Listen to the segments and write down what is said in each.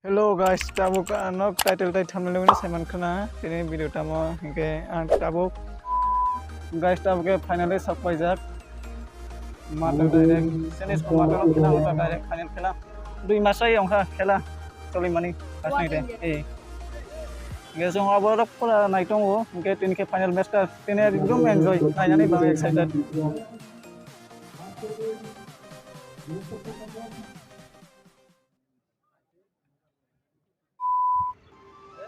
Hello guys, tabuk nok title thumbnail ini Simon kena ini video tamo hingke tabuk guys tabuk ke finally sampai jak mata direct senis mata nok kena mata direct final kela dui masa yang kela toli mani kasih deh guys yang aborok pula naik tunggu hingke tin ke final match ta tin ekdom enjoy naiknya bang excited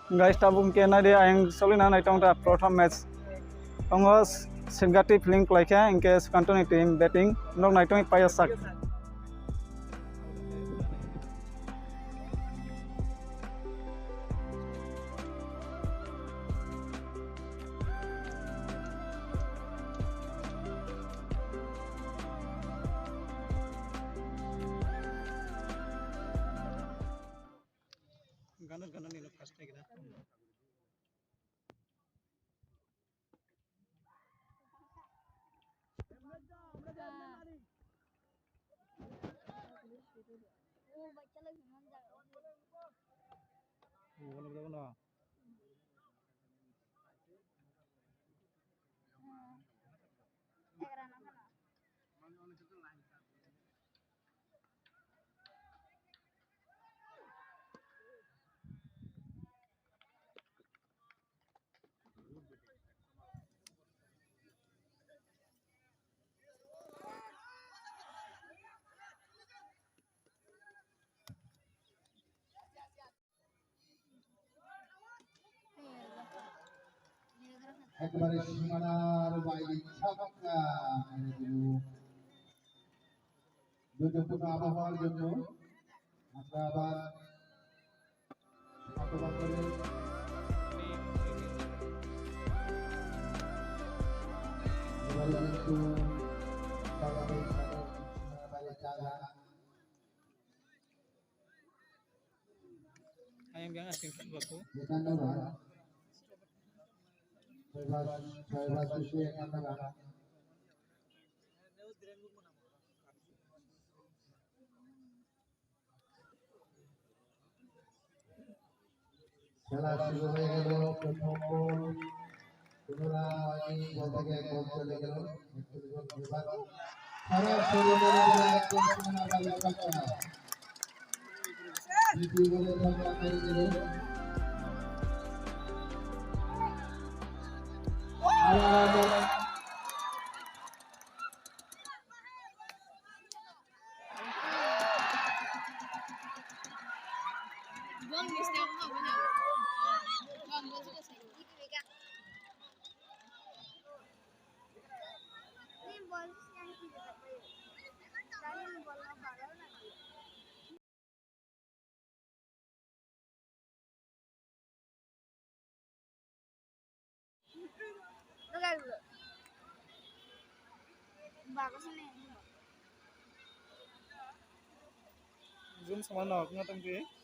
guys tabung ke na dia yang solina naik tong ta prothom match tongos singati feeling like in case continue team batting nok naik tong paya sak ganan ini lepas lagi dah. একবারে সীমানার বাইরে ছক্কা মেরে দিল দুর্যোগপূর্ণ আবহাওয়ার জন্য আমরা আবার আক্রমণ করে এবারে কিন্তু বাংলাদেশ সীমানার বাইরে 4 run Ayam yang asing baku. 51 run ছয়বার শেষে 51 রান খেলা শুরু হয়ে গেল প্রথম বল পুনরায় বল থেকে এক বল চলে গেল সরাসরি এক বল সীমানা বাইরে ছক্কা দ্বিতীয় বলে ছক্কা মেরে দিল Zoom sama nak ngatang tu.